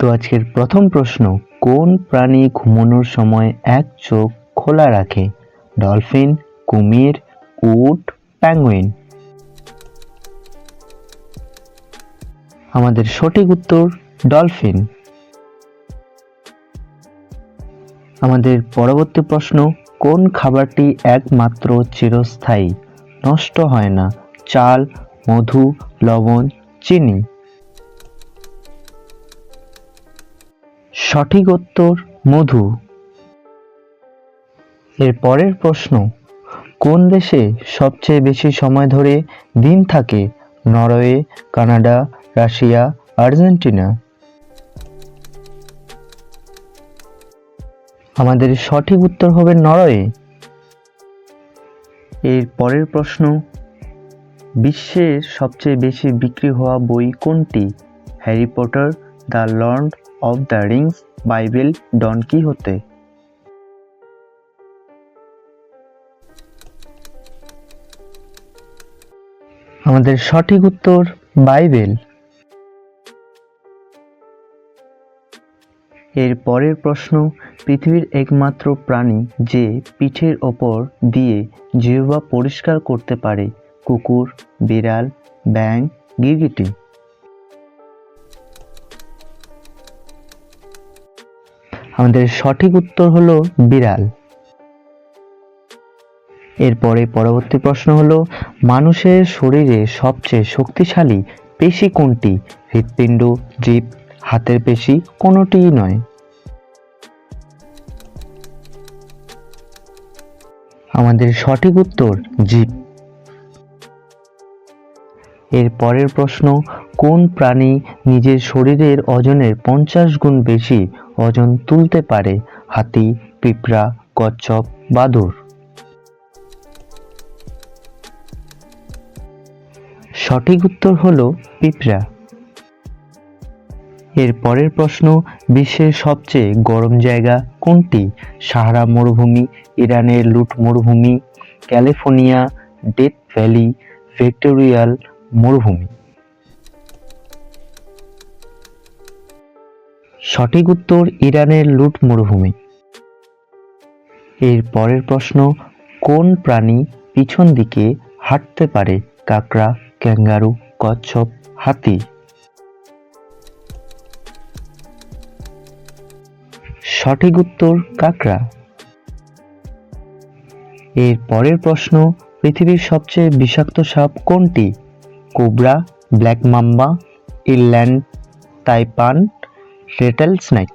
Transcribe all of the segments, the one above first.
তো আজকের প্রথম প্রশ্ন, কোন প্রাণী ঘুমানোর সময় এক চোখ খোলা রাখে? ডলফিন, কুমির, উট, পেঙ্গুইন? আমাদের সঠিক উত্তর ডলফিন। আমাদের পরবর্তী প্রশ্ন, কোন খাবারটি একমাত্র চিরস্থায়ী, নষ্ট হয় না? চাল, মধু, লবণ, চিনি? সঠিক উত্তর মধু। এর পরের প্রশ্ন, কোন দেশে সবচেয়ে বেশি সময় ধরে দিন থাকে? Norway, Canada, Russia, Argentina? আমাদের সঠিক উত্তর হবে নরওয়ে। এর পরের প্রশ্ন, বিশ্বের সবচেয়ে বেশি বিক্রি হওয়া বই কোনটি? Harry Potter, the Lord of the Rings, Bible, Don Quixote? আমাদের সঠিক উত্তর বাইবেল। এর পরের প্রশ্ন, পৃথিবীর একমাত্র প্রাণী যে পিঠের ওপর দিয়ে জিহ্বা পরিষ্কার করতে পারে? কুকুর, বিড়াল, ব্যাঙ, গিরগিটি? আমাদের সঠিক উত্তর হলো বিড়াল। এরপরে পরবর্তী প্রশ্ন হলো, মানুষের শরীরে সবচেয়ে শক্তিশালী পেশি কোনটি? হৃৎপিণ্ড, জিভ, হাতের পেশি, কোনোটিই নয়। আমাদের সঠিক উত্তর জিভ। এর পরের প্রশ্ন, কোন প্রাণী নিজের শরীরের ওজনের 50 গুণ বেশি ওজন তুলতে পারে? হাতি, পিঁপড়া, কচ্ছপ, বাদুড়? সঠিক উত্তর হলো পিঁপড়া। এর পরের প্রশ্ন, বিশ্বের সবচেয়ে গরম জায়গা কোনটি? সাহারা মরুভূমি, ইরানের লুট মরুভূমি, ক্যালিফোর্নিয়া, ডেথ ভ্যালি, ভিক্টোরিয়াল মরুভূমি? সঠিক উত্তর ইরানের লুট মরুভূমি। এর পরের প্রশ্ন, কোন প্রাণী পিছন দিকে হাঁটতে পারে? কাকড়া, ক্যাঙ্গারু, কচ্ছপ, হাতি? সঠিক উত্তর কাকড়া। এর পরের প্রশ্ন, পৃথিবীর সবচেয়ে বিষাক্ত সাপ কোনটি? Cobra, black mamba, inland তাইপান, rattle snake?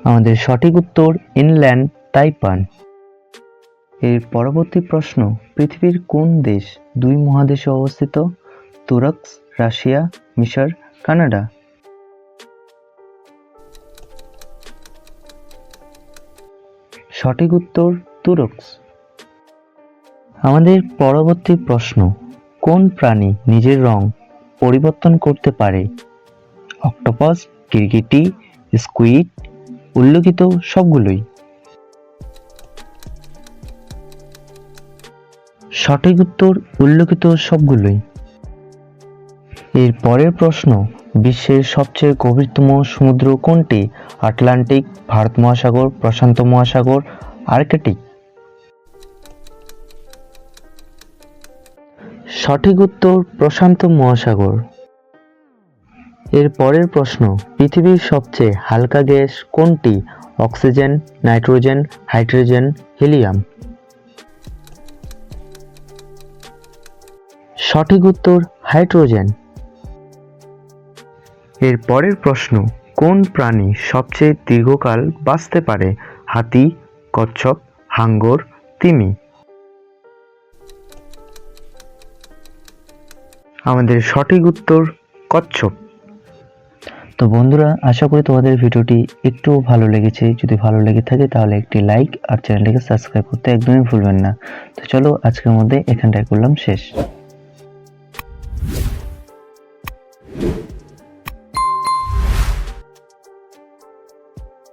আমাদের সঠিক উত্তর ইনল্যান্ড তাইপান। এর পরবর্তী প্রশ্ন, পৃথিবীর কোন দেশ 2 মহাদেশে অবস্থিত? তুরস্ক, রাশিয়া, মিশর, কানাডা? সঠিক উত্তর তুরস্ক। আমাদের পরবর্তী প্রশ্ন, কোন প্রাণী নিজের রং পরিবর্তন করতে পারে? অক্টোপাস, গিরগিটি, স্কুইড, উল্লেখিত সবগুলোই? সঠিক উত্তর উল্লেখিত সবগুলোই। এর পরের প্রশ্ন, বিশ্বের সবচেয়ে গভীরতম সমুদ্র কোনটি? আটলান্টিক, ভারত মহাসাগর, প্রশান্ত মহাসাগর, আর্কটিক? সঠিক উত্তর প্রশান্ত মহাসাগর। এর পরের প্রশ্ন, পৃথিবীর সবচেয়ে হালকা গ্যাস কোনটি? Oxygen, nitrogen, hydrogen, helium? সঠিক উত্তর হাইড্রোজেন। এর পরের প্রশ্ন, কোন প্রাণী সবচেয়ে দীর্ঘকাল বাঁচতে পারে? হাতি, কচ্ছপ, হাঙ্গর, তিমি? আমাদের সঠিক উত্তর কচ্ছপ। তো বন্ধুরা, আশা করি তোমাদের ভিডিওটি একটু ভালো লেগেছে। যদি ভালো লেগে থাকে তাহলে একটি লাইক আর চ্যানেলটিকে সাবস্ক্রাইব করতে একদমই ভুলবেন না। তো চলো, আজকের মধ্যে এখানটায় করলাম শেষ।